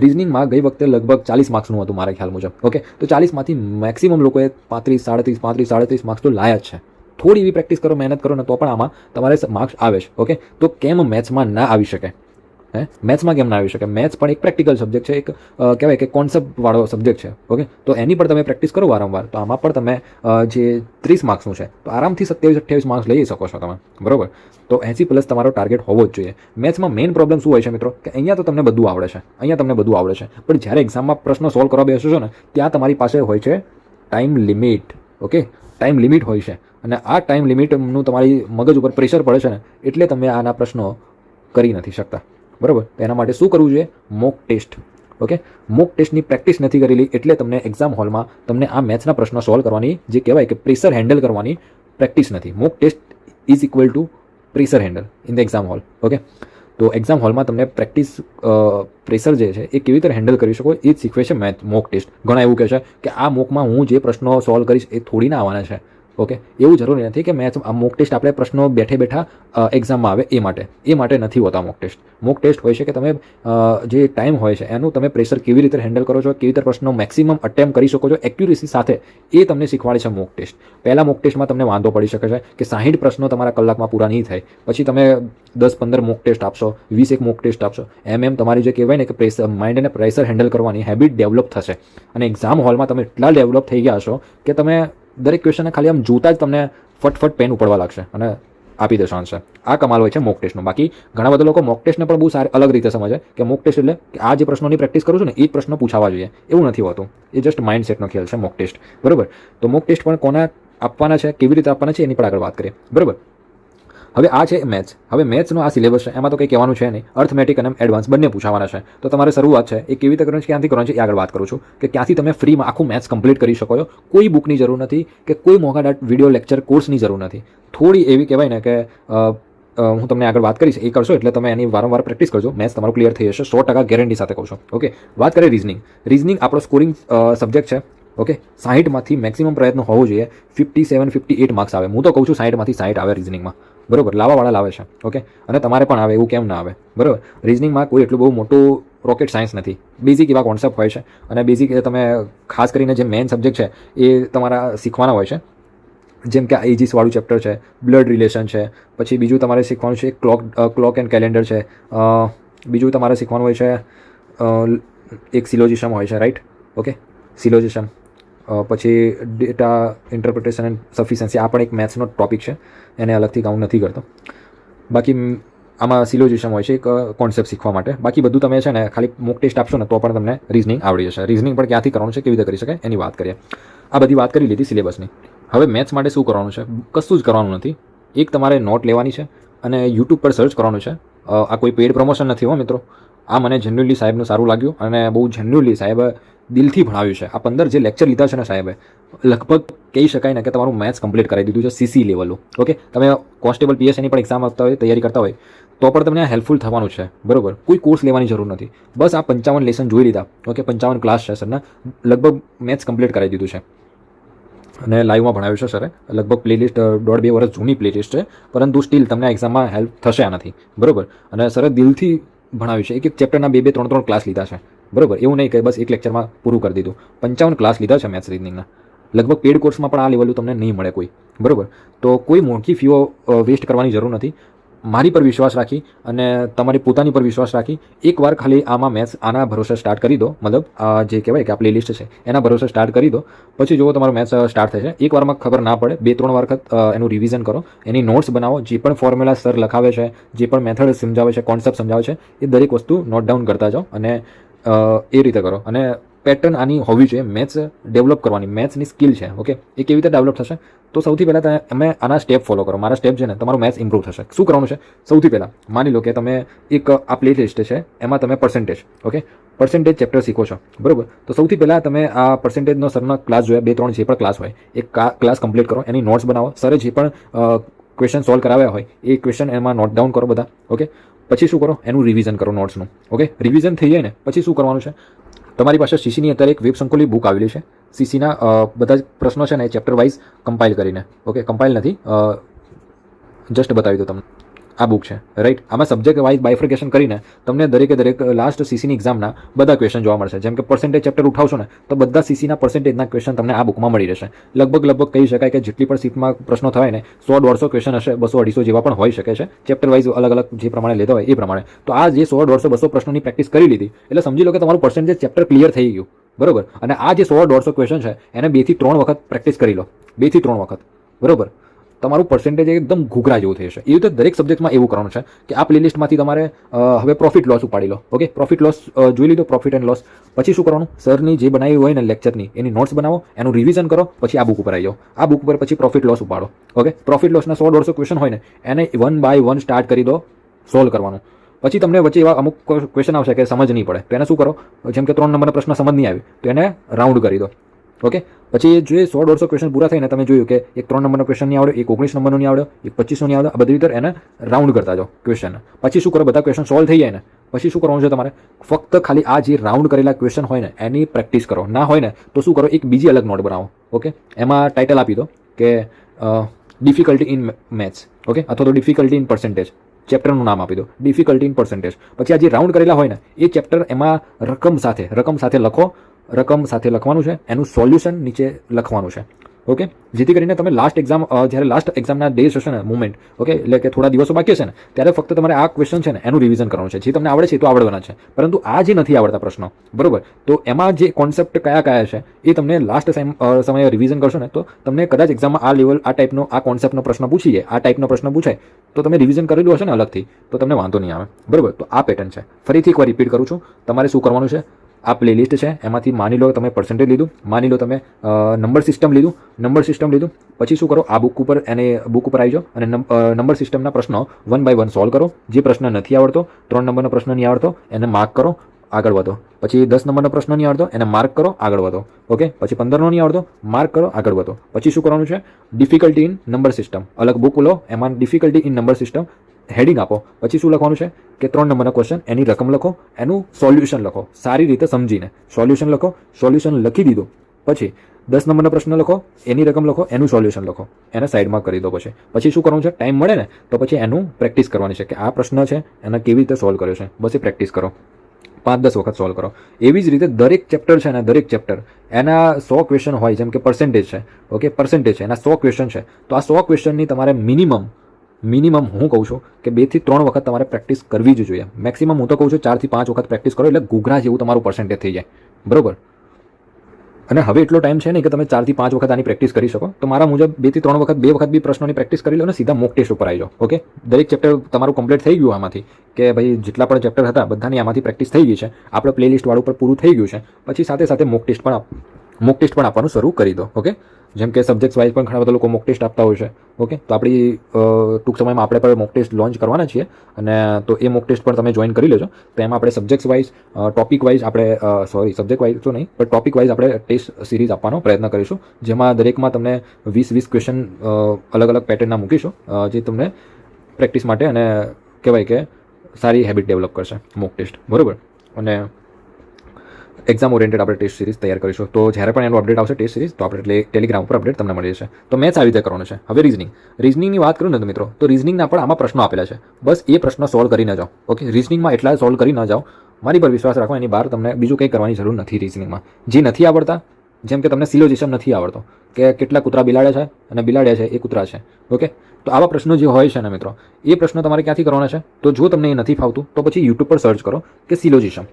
રિઝનિંગમાં ગઈ વખતે લગભગ 40 માર્ક્સનું હતું મારા ખ્યાલ મુજબ. ઓકે, તો 40માંથી મેક્સિમમ લોકોએ 35, 37 માર્ક્સ તો લાયા જ છે. થોડી એવી પ્રેક્ટિસ કરો, મહેનત કરો ને તો પણ આમાં તમારે માર્ક્સ આવે છે. ઓકે, તો કેમ મેથ્સમાં ના આવી શકે? મેથ્સમાં કેમ ના આવી શકે? મેથ્સ પણ એક પ્રેક્ટિકલ સબ્જેક્ટ છે, એક કહેવાય કે કોન્સેપ્ટવાળો સબ્જેક્ટ છે. ઓકે, તો એની પણ તમે પ્રેક્ટિસ કરો વારંવાર, તો આમાં પણ તમે જે 30 માર્ક્સનું છે તો આરામથી 27-28 માર્ક્સ લઈ શકો છો તમે. બરોબર, તો 80+ તમારો ટાર્ગેટ હોવો જ જોઈએ. મેથ્સમાં મેઇન પ્રોબ્લેમ શું હોય છે મિત્રો, કે અહીંયા તો તમને બધું આવડે છે, પણ જ્યારે એક્ઝામમાં પ્રશ્નો સોલ્વ કરવા બેસો છો ને ત્યાં તમારી પાસે હોય છે time limit. Okay, time limit હોય છે અને આ ટાઈમ લિમિટનું તમારી મગજ ઉપર પ્રેશર પડે છે ને એટલે તમે આના પ્રશ્નો કરી નથી શકતા. બરાબર, તો એના માટે શું કરવું જોઈએ? Mock test. ઓકે, મોક ટેસ્ટની પ્રેક્ટિસ નથી કરેલી એટલે તમને એક્ઝામ હોલમાં તમને આ મેથ્સના પ્રશ્નો સોલ્વ કરવાની, જે કહેવાય કે પ્રેશર હેન્ડલ કરવાની પ્રેક્ટિસ નથી. Mock test is equal to pressure handle in the exam hall. Okay, તો એક્ઝામ હોલમાં તમને પ્રેક્ટિસ પ્રેશર જે છે એ કેવી રીતે હેન્ડલ કરી શકો એ જ શીખવે છે મેથ મોક ટેસ્ટ. ઘણા એવું કહે છે કે આ મોકમાં હું જે પ્રશ્નો સોલ્વ કરીશ એ થોડી ના આવવાના છે. ઓકે, એવું જરૂરી નથી કે મેથ મોક ટેસ્ટ આપણે પ્રશ્નો બેઠે બેઠા એક્ઝામમાં આવે એ માટે નથી હોતા મોક ટેસ્ટ. મોક ટેસ્ટ હોય છે કે તમે જે ટાઈમ હોય છે એનું તમે પ્રેશર કેવી રીતે હેન્ડલ કરો છો, કેવી રીતે પ્રશ્નો મેક્સિમમ અટેમ્પ કરી શકો છો એક્યુરેસી સાથે, એ તમને શીખવાડે છે મોક ટેસ્ટ. પહેલાં મોક ટેસ્ટમાં તમને વાંધો પડી શકે છે કે 60 પ્રશ્નો તમારા કલાકમાં પૂરા નહીં થાય, પછી તમે 10-15 મોક ટેસ્ટ આપશો, 20 મોક ટેસ્ટ આપશો, એમ તમારી જે કહેવાય ને કે માઇન્ડને પ્રેશર હેન્ડલ કરવાની હેબિટ ડેવલપ થશે. અને એક્ઝામ હોલમાં તમે એટલા ડેવલપ થઈ ગયા હશો કે તમે દરેક ક્વેશ્ચનને ખાલી આમ જોતા જ તમને ફટફટ પેન ઉપડવા લાગશે અને આપી દેશો આન્સર. આ કમાલ હોય છે મોક ટેસ્ટનો. બાકી ઘણા બધા લોકો મોક ટેસ્ટને પણ બહુ સારી અલગ રીતે સમજે કે મોક ટેસ્ટ એટલે કે આ જે પ્રશ્નોની પ્રેક્ટિસ કરું છું ને એ જ પ્રશ્નો પૂછાવા જોઈએ. એવું નથી હોતું. એ જસ્ટ માઇન્ડસેટનો ખેલ છે મોક ટેસ્ટ. બરાબર. તો મોક ટેસ્ટ પણ કોને આપવાના છે, કેવી રીતે આપવાના છે એની પણ આગળ વાત કરીએ. બરાબર. હવે આ છે મેથ્સ. હવે મેથ્સનો આ સિલેબસ છે, એમાં તો કંઈ કહેવાનું છે નહીં. અર્થમેટિક અને એડવાન્સ બંને પૂછાવાના છે. તો તમારે શરૂઆત છે એ કેવી રીતે કરવાની છે, ક્યાંથી કરવાની છે એ આગળ વાત કરું છું કે ક્યાંથી તમે ફ્રીમાં આખું મેથ્સ કમ્પ્લીટ કરી શકો છો. કોઈ બુકની જરૂર નથી કે કોઈ મોંઘા વિડીયો લેક્ચર કોર્સની જરૂર નથી. થોડી એવી કહેવાય ને કે હું તમને આગળ વાત કરીશ, એ કરશો એટલે તમે એની વારંવાર પ્રેક્ટિસ કરજો, મેથ્સ તમારું ક્લિયર થઈ જશે 100% ગેરંટી સાથે કહું છું. ઓકે, વાત કરીએ રીઝનિંગ. રીઝનિંગ આપણો સ્કોરિંગ સબ્જેક્ટ છે. ઓકે, 60માંથી મેક્સિમમ પ્રયત્ન હોવો જોઈએ 57-58 માર્ક્સ આવે. હું તો કહું છું 60માંથી 60 આવે રીઝનિંગમાં. બરાબર, લાવવાવાળા લાવે છે. ઓકે, અને તમારે પણ આવે, એવું કેમ ના આવે. બરાબર. રીઝનિંગમાં કોઈ એટલું બહુ મોટું રોકેટ સાયન્સ નથી. બેઝિક એવા કોન્સેપ્ટ હોય છે અને બેઝિક તમે ખાસ કરીને જે મેઇન સબ્જેક્ટ છે એ તમારા શીખવાના હોય છે. જેમ કે એજીસવાળું ચેપ્ટર છે, બ્લડ રિલેશન છે, પછી બીજું તમારે શીખવાનું છે ક્લોક એન્ડ કેલેન્ડર છે, બીજું તમારે શીખવાનું હોય છે એક સિલોજિઝમ હોય છે, રાઈટ. ઓકે, સિલોજિઝમ. પછી ડેટા ઇન્ટરપ્રિટેશન એન્ડ સફિશિયન્સી, આ પણ એક મેથ્સનો ટોપિક છે, એને અલગથી કાઉન્ટ નથી કરતો. બાકી આમાં સિલોજિઝમ હોય છે એક કોન્સેપ્ટ શીખવા માટે. બાકી બધું તમે છે ને ખાલી મોક ટેસ્ટ આપશો ને તો પણ તમને રીઝનિંગ આવડી જશે. રીઝનિંગ પણ ક્યાંથી કરવાનું છે, કેવી રીતે કરી શકાય એની વાત કરીએ. આ બધી વાત કરી લીધી સિલેબસની. હવે મેથ્સ માટે શું કરવાનું છે? કશું જ કરવાનું નથી. એક તમારે નોટ લેવાની છે અને યુટ્યુબ પર સર્ચ કરવાનું છે. આ કોઈ પેઇડ પ્રમોશન નથી હો મિત્રો. આ મને જેન્યુઅલી સાહેબનું સારું લાગ્યું અને બહુ જેન્યુઅલી સાહેબે દિલથી ભણાવ્યું છે. આ 15 જે લેક્ચર લીધા છે ને સાહેબે, લગભગ કહી શકાય ને કે તમારું મેથ્સ કમ્પ્લીટ કરાવી દીધું છે CC લેવલનું. ઓકે, તમે કોન્સ્ટેબલ PSIની પણ એક્ઝામ આપતા હોય, તૈયારી કરતા હોય તો પણ તમને હેલ્પફુલ થવાનું છે. બરાબર. કોઈ કોર્સ લેવાની જરૂર નથી. બસ આ 55 લેસન જોઈ લીધા. ઓકે, 55 ક્લાસ છે સરના, લગભગ મેથ્સ કમ્પ્લીટ કરાવી દીધું છે અને લાઈવમાં ભણાવ્યું છે સરે. લગભગ પ્લેલિસ્ટ 1.5-2 વર્ષ જૂની પ્લેલિસ્ટ છે, પરંતુ સ્ટીલ તમને એક્ઝામમાં હેલ્પ થશે આનાથી. બરાબર. અને સરે દિલથી ભણાવ્યું છે. એક ચેપ્ટરના 2-2, 3-3 ક્લાસ લીધા છે. બરાબર. એવું નહીં કે બસ એક લેક્ચરમાં પૂરું કરી દીધું. 55 ક્લાસ લીધા છે મેથ્સ રીઝનિંગના. લગભગ પેડ કોર્સમાં પણ આ લેવલ તમને નહીં મળે કોઈ. બરાબર. તો કોઈ મોટી ફીઓ વેસ્ટ કરવાની જરૂર નથી. મારી પર વિશ્વાસ રાખી અને તમારી પોતાની પર વિશ્વાસ રાખી એકવાર ખાલી આમાં મેથ્સ આના ભરોસે સ્ટાર્ટ કરી દો. મતલબ જે કહેવાય કે આ પ્લેલિસ્ટ છે એના ભરોસે સ્ટાર્ટ કરી દો. પછી જુઓ તમારું મેથ્સ સ્ટાર્ટ થશે. એકવારમાં ખબર ના પડે, 2-3 વખત એનું રિવિઝન કરો, એની નોટ્સ બનાવો. જે પણ ફોર્મ્યુલા સર લખાવે છે, જે પણ મેથડ સમજાવે છે, કોન્સેપ્ટ સમજાવે છે, એ દરેક વસ્તુ નોટ ડાઉન કરતા જાઓ અને એ રીતે કરો. અને પેટર્ન આની હોવી જોઈએ. મેથ્સ ડેવલપ કરવાની, મેથ્સની સ્કિલ છે. ઓકે, એ કેવી રીતે ડેવલપ થશે? તો સૌથી પહેલાં તમે આના સ્ટેપ ફોલો કરો. મારા સ્ટેપ છે ને, તમારું મેથ્સ ઇમ્પ્રૂવ થશે. શું કરવાનું છે? સૌથી પહેલાં માની લો કે તમે એક આ પ્લે લિસ્ટ છે, એમાં તમે પર્સન્ટેજ, ઓકે, પર્સન્ટેજ ચેપ્ટર શીખો છો. બરાબર. તો સૌથી પહેલાં તમે આ પર્સન્ટેજનો સરનો ક્લાસ જોયા, 2-3 જે પણ ક્લાસ હોય એ ક્લાસ કમ્પ્લીટ કરો. એની નોટ્સ બનાવો. સરે જે પણ ક્વેશ્ચન સોલ્વ કરાવ્યા હોય એ ક્વેશ્ચન એમાં નોટ ડાઉન કરો બધા. ઓકે, પછી શું કરો? એનું રિવિઝન કરો નોટ્સનું. ઓકે, રિવિઝન થઈ જાય ને પછી શું કરવાનું છે? તમારી પાસે CCની અત્યારે એક વેબ સંકુલની બુક આવેલી છે. CCના બધા જ પ્રશ્નો છે ને એ ચેપ્ટર વાઇઝ કમ્પાઇલ કરીને. ઓકે, કમ્પાઇલ નથી, જસ્ટ બતાવી દો તમને. આ બુક છે, રાઈટ. આમાં સબ્જેક્ટ વાઇઝ બાયફર્કેશન કરીને તમને દરેક લાસ્ટ CCની એક્ઝામના બધા ક્વેશ્ચન જોવા મળશે. જેમ કે પર્સન્ટેજ ચેપ્ટર ઉઠાવશો ને તો બધા CCના પર્સન્ટેજના ક્વેશ્ચન તમને આ બુકમાં મળી રહેશે. લગભગ કહી શકાય કે જેટલી પણ સીટમાં પ્રશ્નો થાય ને 100-150 ક્વેશ્ચન હશે, 200-250 જેવા પણ હોઈ શકે છે. ચેપ્ટર વાઇઝ અલગ જે પ્રમાણે લેતા હોય એ પ્રમાણે. તો આ જે 100-150-200 પ્રશ્નોની પ્રેક્ટિસ કરી લીધી એટલે સમજી લો કે તમારું પર્સન્ટેજ ચેપ્ટર ક્લિયર થઈ ગયું. બરાબર. અને આ જે 100-150 ક્વેશ્ચન છે એને 2-3 વખત પ્રેક્ટિસ કરી લો. 2-3 વખત. બરાબર. તમારું પર્સન્ટેજ એકદમ ઘૂઘરા જેવું થઈ જશે. એ રીતે દરેક સબ્જેક્ટમાં એવું કરવાનું છે કે આ પ્લેલિસ્ટમાંથી તમારે હવે પ્રોફિટ લોસ ઉપાડી લો. ઓકે, પ્રોફિટ લોસ જોઈ લીધો, પ્રોફિટ એન્ડ લોસ. પછી શું કરવાનું? સરની જે બનાવી હોય ને લેક્ચરની એની નોટ્સ બનાવો, એનું રિવિઝન કરો, પછી આ બુક ઉપર આવી જાઓ. આ બુક ઉપર પછી પ્રોફિટ લોસ ઉપાડો. ઓકે, પ્રોફિટ લોસના 100-150 ક્વેશ્ચન હોય ને એને 1 by 1 સ્ટાર્ટ કરી દો સોલ્વ કરવાનું. પછી તમને વચ્ચે એવા અમુક ક્વેશ્ચન આવશે કે સમજ નહીં પડે તો એને શું કરો? જેમ કે 3 નંબરનો પ્રશ્ન સમજ નહીં આવી તો એને રાઉન્ડ કરી દો. ઓકે, પછી જે 100-150 ક્વેશ્ચન પૂરા થઈને તમે જોયું કે એક 3 નંબરનો ક્વેશ્ચન નહીં આવડ્યો, એક 19 નંબરનો નહીં આવડ્યો, એક 25નો નહીં આવડ્યો, આ બધી રીતે એને રાઉન્ડ કરતા જાઓ ક્વેશ્ચન. પછી શું કરો, બધા ક્વેશ્ચન સોલ્વ થઈ જાય ને પછી શું કરવાનું છે તમારે, ફક્ત ખાલી આ જે રાઉન્ડ કરેલા ક્વેશ્ચન હોય ને એની પ્રેક્ટિસ કરો. ના હોય ને તો શું કરો, એક બીજી અલગ નોટ બનાવો. ઓકે, એમાં ટાઇટલ આપી દો કે ડિફિકલ્ટી ઇન મેથ્સ, ઓકે, અથવા તો ડિફિકલ્ટી ઇન પર્સન્ટેજ, ચેપ્ટરનું નામ આપી દો ડિફિકલ્ટી ઇન પર્સન્ટેજ. પછી આ જે રાઉન્ડ કરેલા હોય ને એ ચેપ્ટર એમાં રકમ સાથે લખો, રકમ સાથે લખવાનું છે, એનું સોલ્યુશન નીચે લખવાનું છે. ઓકે, જેથી કરીને તમે જ્યારે લાસ્ટ એક્ઝામના ડેઝ હશે ને મુમેન્ટ, ઓકે, એટલે કે થોડા દિવસો બાકી હશે ને ત્યારે ફક્ત તમારે આ ક્વેશ્ચન છે ને એનું રિવિઝન કરવાનું છે. જે તમને આવડે છે એ તો આવડવાના છે, પરંતુ આ જે નથી આવડતા પ્રશ્નો, બરોબર, તો એમાં જે કોન્સેપ્ટ કયા છે એ તમને લાસ્ટ સમયે રિવિઝન કરશો ને તો તમને કદાચ એક્ઝામમાં આ લેવલ આ ટાઈપનો આ કોન્સેપ્ટનો પ્રશ્ન પૂછી જાય, આ ટાઈપનો પ્રશ્ન પૂછાય તો તમે રિવિઝન કરેલું હશે ને અલગથી તો તમને વાંધો નહીં આવે. બરોબર, તો આ પેટર્ન છે. ફરીથી એકવાર રિપીટ કરું છું, તમારે શું કરવાનું છે, આ પ્લેલિસ્ટ છે એમાંથી માની લો તમે પર્સન્ટેજ લીધું, માની લો તમે નંબર સિસ્ટમ લીધું, પછી શું કરો, આ બુક ઉપર આવી જાઓ અને નંબર સિસ્ટમના પ્રશ્નો 1 by 1 સોલ્વ કરો. જે પ્રશ્ન નથી આવડતો, 3 નંબરનો પ્રશ્ન નહીં આવડતો એને માર્ક કરો, આગળ વધો. પછી 10 નંબરનો પ્રશ્ન નહીં આવડતો એને માર્ક કરો, આગળ વધો. ઓકે, પછી 15નો નહીં આવડતો માર્ક કરો, આગળ વધો. પછી શું કરવાનું છે, ડિફિકલ્ટી ઇન નંબર સિસ્ટમ, અલગ બુક લો, એમાં difficulty in number system heading આપો. પછી શું લખવાનું છે કે 3 નંબરના ક્વેશ્ચન, એની રકમ લખો, એનું સોલ્યુશન લખો, સારી રીતે સમજીને સોલ્યુશન લખો. સોલ્યુશન લખી દીધું પછી 10 નંબરનો પ્રશ્ન લખો, એની રકમ લખો, એનું સોલ્યુશન લખો, એને સાઈડમાં કરી દો. પછી શું કરવાનું છે, ટાઈમ મળે ને તો પછી એનું પ્રેક્ટિસ કરવાની છે કે આ પ્રશ્ન છે એને કેવી રીતે સોલ્વ કર્યો છે, બસ એ પ્રેક્ટિસ કરો, 5-10 વખત સોલ્વ કરો. એવી જ રીતે દરેક ચેપ્ટર છે ને દરેક ચેપ્ટર એના 100 ક્વેશ્ચન હોય, જેમ કે પર્સન્ટેજ છે, ઓકે, પર્સન્ટેજ છે એના 100 ક્વેશ્ચન છે, તો આ 100 ક્વેશ્ચનની તમારે મિનિમમ હું કહું છું કે 2 થી 3 વખત તમારે પ્રેક્ટિસ કરવી જ જોઈએ. મેક્સિમમ હું તો કહું છું 4 થી 5 વખત પ્રેક્ટિસ કરો એટલે ઘૂઘરા જેવું તમારું પર્સન્ટેજ થઈ જાય. બરોબર, અને હવે એટલો ટાઈમ છે નહીં કે તમે 4 થી 5 વખત આની પ્રેક્ટિસ કરી શકો, તો મારા મુજબ 2 થી 3 વખત 2 વખત બી પ્રશ્નોની પ્રેક્ટિસ કરી લો અને સીધા મોક ટેસ્ટ ઉપર આવી જાઓ. ઓકે, દરેક ચેપ્ટર તમારું કમ્પ્લીટ થઈ ગયું આમાંથી, કે ભાઈ જેટલા પણ ચેપ્ટર હતા બધાની આમાંથી પ્રેક્ટિસ થઈ ગઈ છે, આપણે પ્લેલિસ્ટ વાળું પર પૂરું થઈ ગયું છે. પછી સાથે મોક ટેસ્ટ પણ આપવાનું શરૂ કરી દો. ઓકે, જેમ કે સબ્જેક્ટ વાઇઝ પણ ઘણા બધા લોકો મોક ટેસ્ટ આપતા હોય છે. ઓકે, તો આપણી ટૂંક સમયમાં આપણે પણ મોક ટેસ્ટ લોન્ચ કરવાના છીએ, અને તો એ મોક ટેસ્ટ પણ તમે જોઈન કરી લેજો. તો એમાં આપણે subject wise topic wise subject wise તો નહીં પણ ટોપિક વાઇઝ આપણે ટેસ્ટ સિરીઝ આપવાનો પ્રયત્ન કરીશું, જેમાં દરેકમાં તમને 20 ક્વેશ્ચન અલગ પેટર્નના મૂકીશું, જે તમને પ્રેક્ટિસ માટે અને કહેવાય કે સારી હેબિટ ડેવલપ કરશે મોક ટેસ્ટ. બરાબર, અને એક્ઝામ ઓરિએન્ટેડ આપણે ટેસ્ટ સિરીઝ તૈયાર કરીશું. તો જ્યારે પણ એનું અપડેટ આવશે ટેસ્ટ સિરીઝ તો આપણે ટેલિગ્રામ ઉપર અપડેટ તમને મળી જશે. તો મેથ્સ આવી રીતે કરવાનું છે. હવે રિઝનિંગની વાત કરું ને તો મિત્રો, તો રિઝનિંગના પણ આમાં પ્રશ્નો આપેલા છે, બસ એ પ્રશ્ન સોલ્વ કરી ન જાઓ. ઓકે, રિઝનિંગમાં એટલા સોલ્વ કરી ન જાઓ, મારી પર વિશ્વાસ રાખો, એની બહાર તમને બીજું કંઈ કરવાની જરૂર નથી. રિઝનિંગમાં જે નથી આવડતા, જેમ કે તમને સિલોજિઝમ નથી આવડતો કે કેટલા કૂતરા બિલાડ્યા છે અને બિલાડ્યા છે એ કૂતરા છે, ઓકે, તો આવા પ્રશ્નો જે હોય છે ને મિત્રો, એ પ્રશ્નો તમારે ક્યાંથી કરવાના છે, તો જો તમને એ નથી ફાવતું તો પછી યુટ્યુબ પર સર્ચ કરો કે સિલોજિઝમ.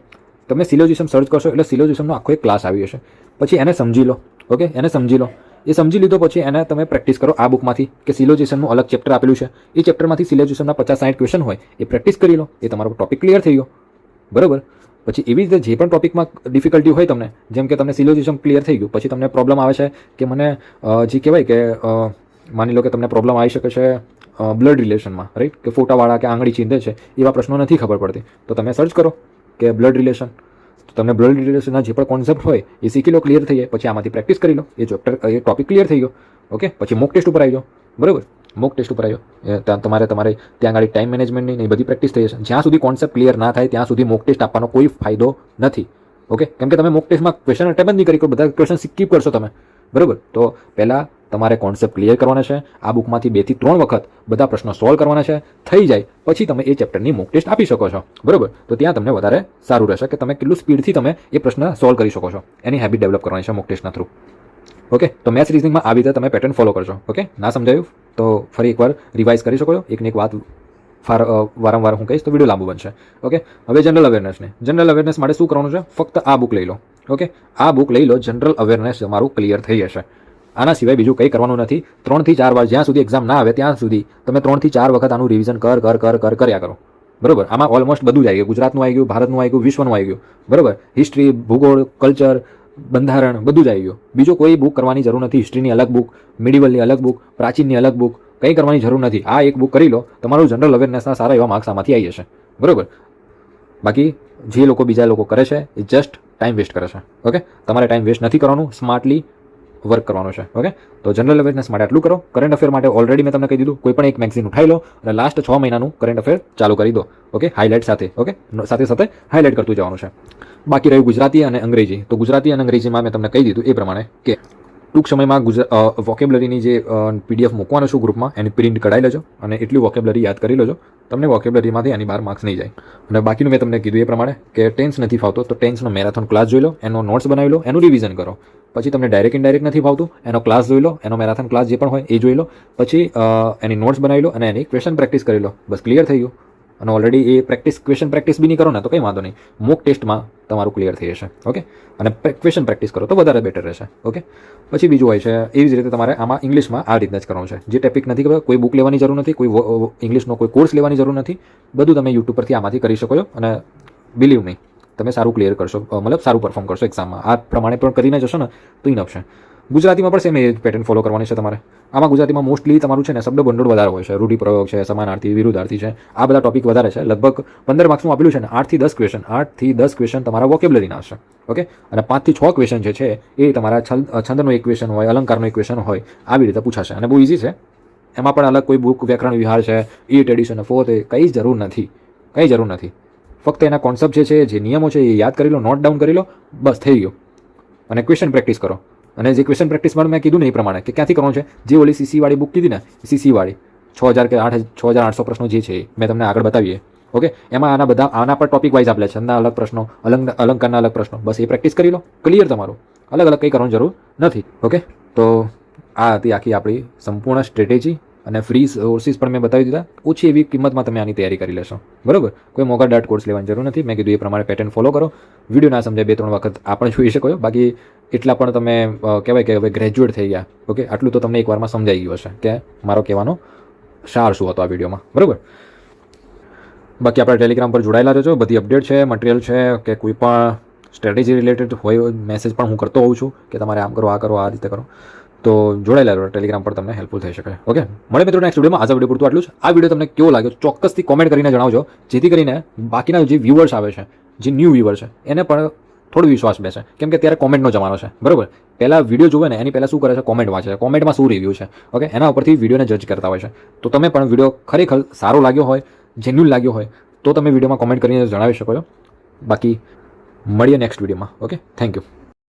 તમે સિલોજિઝમ સર્ચ કરશો એટલે સિલોજિઝમનો આખો એક ક્લાસ આવી હશે. પછી એને સમજી લો. ઓકે, એને સમજી લો. એ સમજી લીધો પછી એને તમે પ્રેક્ટિસ કરો આ બુકમાંથી, કે સિલોજિઝમનું અલગ ચેપ્ટર આપેલું છે, એ ચેપ્ટરમાંથી સિલોજિઝમના 50-60 ક્વેશ્ચન હોય એ પ્રેક્ટિસ કરી લો, એ તમારો ટોપિક ક્લિયર થઈ ગયો. બરાબર, પછી એવી રીતે જે પણ ટોપિકમાં ડિફિકલ્ટી હોય તમને, જેમ કે તમને સિલોજિઝમ ક્લિયર થઈ ગયું, પછી તમને પ્રોબ્લેમ આવે છે કે મને જે કહેવાય કે માની લો કે તમને પ્રોબ્લેમ આવી શકે છે બ્લડ રિલેશનમાં, રાઈટ, કે ફોટાવાળા કે આંગળી ચીંધે છે એવા પ્રશ્નો નથી ખબર પડતી, તો તમે સર્ચ કરો કે બ્લડ રિલેશન, તો તમને બ્લડ રિલેશનના જે પણ કોન્સેપ્ટ હોય એ શીખી લો, ક્લિયર થઈ જાય, પછી આમાંથી પ્રેક્ટિસ કરી લો, એ ટોપિક ક્લિયર થઈ ગયો. ઓકે, પછી મોક ટેસ્ટ ઉપર આવી જાઓ. બરાબર, મોક ટેસ્ટ ઉપર આવ્યો ત્યાં તમારે ત્યાં આગળ ટાઈમ મેનેજમેન્ટની એ બધી પ્રેક્ટિસ થઈ જશે. જ્યાં સુધી કોન્સેપ્ટ ક્લિયર ના થાય ત્યાં સુધી મોક ટેસ્ટ આપવાનો કોઈ ફાયદો નથી. ઓકે, કેમ કે તમે મોક ટેસ્ટમાં ક્વેશ્ચન અટેમ્પ જ નહીં કરી, બધા ક્વેશ્ચન સ્કીપ કરશો તમે. બરાબર, તો પહેલાં તમારે કોન્સેપ્ટ ક્લિયર કરવાના છે, આ બુકમાંથી 2 થી 3 વખત બધા પ્રશ્નો સોલ્વ કરવાના છે, થઈ જાય પછી તમે એ ચેપ્ટરની મોક ટેસ્ટ આપી શકો છો. બરાબર, તો ત્યાં તમને વધારે સારું રહેશે કે તમે કેટલું સ્પીડથી તમે એ પ્રશ્ન સોલ્વ કરી શકો છો, એની હેબિટ ડેવલપ કરવાની છે મોક ટેસ્ટના થ્રુ. ઓકે, તો મેથ્સ રિઝનિંગમાં આવી રીતે તમે પેટર્ન ફોલો કરશો. ઓકે, ના સમજાયું તો ફરી એકવાર રિવાઇઝ કરી શકો છો, એકને એક વાત વારંવાર હું કહીશ તો વિડીયો લાંબુ બનશે. ઓકે, હવે જનરલ અવેરનેસ માટે શું કરવાનું છે, ફક્ત આ બુક લઈ લો. ઓકે, આ બુક લઈ લો, જનરલ અવેરનેસ તમારું ક્લિયર થઈ જશે. આના સિવાય બીજું કંઈ કરવાનું નથી. 3 થી 4 વાર, જ્યાં સુધી એક્ઝામ ના આવે ત્યાં સુધી તમે 3 થી 4 વખત આનું રિવિઝન કર્યા કરો. બરાબર, આમાં ઓલમોસ્ટ બધું જ આવી ગયું, ગુજરાતનું આવી ગયું, ભારતનું આવી ગયું, વિશ્વનું આવી ગયું. બરાબર, હિસ્ટ્રી, ભૂગોળ, કલ્ચર, બંધારણ બધું જ આવી ગયું. બીજો કોઈ બુક કરવાની જરૂર નથી. હિસ્ટ્રીની અલગ બુક, મિડિવલની અલગ બુક, પ્રાચીનની અલગ બુક, કંઈ કરવાની જરૂર નથી. આ એક બુક કરી લો, તમારું જનરલ અવેરનેસના સારા એવા માર્ક્સ આમાંથી આવી જશે. બરાબર, બાકી બીજા લોકો કરે છે એ જસ્ટ ટાઈમ વેસ્ટ કરે છે. ઓકે, તમારે ટાઈમ વેસ્ટ નથી કરવાનું. સ્માર્ટલી વર્ક કરવાનો છે. ઓકે, તો જનરલ અવેરનેસ માટે આટલું કરો. કરંટ અફેર માટે ઓલરેડી મેં તમને કહી દીધું, કોઈ પણ એક મેગઝીન ઉઠાઈ લો અને લાસ્ટ 6 મહિનાનું કરંટ અફેર ચાલુ કરી દો. ઓકે, હાઇલાઇટ સાથે. ઓકે, સાથે સાથે હાઇલાઇટ કરતું જવાનું છે. બાકી રહ્યું ગુજરાતી અને અંગ્રેજી. તો ગુજરાતી અને અંગ્રેજીમાં મેં તમને કહી દીધું એ પ્રમાણે કે ટૂંક સમયમાં વોકેબ્લરીની જે PDF મૂકવાનો છું ગ્રુપમાં, એની પ્રિન્ટ કઢાઈ લેજો અને એટલી વોકેબ્લરી યાદ કરી લેજો. તમને વોકેબ્લરીમાંથી એની 12 માર્ક્સ નહીં જાય. અને બાકીનું મેં તમને કીધું એ પ્રમાણે કે ટેન્સ નથી ફાવતો તો ટેન્સનો મેરેથોન ક્લાસ જોઈ લો, એનો નોટ્સ બનાવી લો, એનું રિવિઝન કરો. પછી તમને ડાયરેક્ટ ઇનડાયરેક્ટ નથી ફાવતું, એનો ક્લાસ જોઈ લો, એનો મેરેથોન ક્લાસ જે પણ હોય એ જોઈ લો. પછી એની નોટ્સ બનાવી લો અને એની ક્વેશ્ચન પ્રેક્ટિસ કરી લો. બસ ક્લિયર થઈ ગયું. અને ઓલરેડી એ ક્વેશ્ચન પ્રેક્ટિસ બી નહીં કરો ને તો કંઈ વાંધો નહીં, મોક ટેસ્ટમાં તમારું ક્લિયર થઈ જશે. ઓકે, અને ક્વેશ્ચન પ્રેક્ટિસ કરો તો વધારે બેટર રહેશે. ઓકે, પછી બીજું હોય છે એવી જ રીતે તમારે આમાં ઇંગ્લિશમાં આ રીતના જ કરવાનું છે. જે ટોપિક નથી ખબર, કોઈ બુક લેવાની જરૂર નથી, કોઈ ઇંગ્લિશનો કોઈ કોર્સ લેવાની જરૂર નથી. બધું તમે યુટ્યુબ પરથી આમાંથી કરી શકો છો અને બિલીવ મી, તમે સારું ક્લિયર કરશો, મતલબ સારું પરફોર્મ કરશો એક્ઝામમાં. આ પ્રમાણે પણ કરીને જશો ને તો ઇનફ છે. ગુજરાતીમાં પણ સેમ એ પેટર્ન ફોલો કરવાની છે તમારે. આમાં ગુજરાતીમાં મોસ્ટલી તમારું છે ને શબ્દ ભંડોળ વધારે હોય છે, રૂઢિપ્રયોગ છે, સમાનાર્થી, વિરુદ્ધાર્થી છે, આ બધા ટોપિક વધારે છે. લગભગ 15 માર્ક્સનું આપેલું છે ને 8 થી 10 ક્વેશ્ચન તમારા વોકેબ્લરીના હશે. ઓકે, અને 5 થી 6 ક્વેશ્ચન જે છે એ તમારા છંદનો એક ક્વેશ્ચન હોય, અલંકારનો એક ક્વેશ્ચન હોય, આવી રીતે પૂછાશે. અને બહુ ઇઝી છે. એમાં પણ અલગ કોઈ બુક વ્યાકરણ વિહાર છે, 8th એડિશન, 4th, કંઈ જરૂર નથી, કંઈ જરૂર નથી. ફક્ત એના કોન્સેપ્ટ જે છે, જે નિયમો છે એ યાદ કરી લો, નોટ ડાઉન કરી લો, બસ થઈ ગયું. અને ક્વેશ્ચન પ્રેક્ટિસ કરો. અને જે ક્વેશ્ચન પ્રેક્ટિસ મેં કીધું ને એ પ્રમાણે કે ક્યાંથી કરવાનું છે, જે ઓલી CC વાળી બુક કીધી ને, CC વાળી 6000 કે 6800 પ્રશ્નો જે છે મેં તમને આગળ બતાવીએ. ઓકે, એમાં આના પર ટોપિક વાઇઝ આપેલા છે, છંદના અલગ પ્રશ્નો, અલંકારના અલગ પ્રશ્નો. બસ એ પ્રેક્ટિસ કરી લો, ક્લિયર તમારું. અલગ કંઈ કરવાની જરૂર નથી. ઓકે, તો આ હતી આખી આપણી સંપૂર્ણ સ્ટ્રેટેજી. અને ફ્રી કોર્સીસ પણ મેં બતાવી દીધા. ઓછી એવી કિંમતમાં તમે આની તૈયારી કરી લેશો. બરાબર, કોઈ મોંઘા ડાટ કોર્સ લેવાની જરૂર નથી. મેં કીધું એ પ્રમાણે પેટર્ન ફોલો કરો. વિડીયો ના સમજાય 2-3 વખત આ પણ જોઈ શકો છો. બાકી એટલા પણ તમે કહેવાય કે હવે ગ્રેજ્યુએટ થઈ ગયા. ઓકે, આટલું તો તમને એકવારમાં સમજાઈ ગયું હશે કે મારો કહેવાનો સાર શું હતો આ વિડીયોમાં. બરાબર, બાકી આપણા ટેલિગ્રામ પર જોડાયેલા રહેજો. બધી અપડેટ છે, મટીરિયલ છે કે કોઈ પણ સ્ટ્રેટેજી રિલેટેડ હોય મેસેજ પણ હું કરતો હોઉં છું કે તમારે આમ કરો, આ કરો, આ રીતે કરો. તો જોડાયેલા રહો, ટેલિગ્રામ પર તમને હેલ્પફુલ થઈ શકે. ઓકે, મળે મિત્રો નેક્સ્ટ વિડીયોમાં. આજે વિડીયો પૂરતું આટલું જ. આ વિડીયો તમને કેવો લાગ્યો ચોક્કસથી કોમેન્ટ કરીને જણાવજો, જેથી કરીને બાકીના જે વ્યુઅર્સ આવે છે, જે ન્યૂ વ્યુઅર છે, એને પણ થોડો વિશ્વાસ બેસે. કેમ કે ત્યારે કોમેન્ટનો જમાનો છે. બરાબર, પહેલાં વિડીયો જોવે ને એની પહેલાં શું કરે છે, કોમેન્ટ વાંચે છે, કોમેન્ટમાં શું રિવ્યૂ છે. ઓકે, એના ઉપરથી વિડીયોને જજ કરતા હોય છે. તો તમે પણ વિડીયો ખરેખર સારો લાગ્યો હોય, જેન્યુઅન લાગ્યો હોય તો તમે વિડીયોમાં કોમેન્ટ કરીને જણાવી શકો છો. બાકી મળીએ નેક્સ્ટ વિડીયોમાં. Okay, thank you.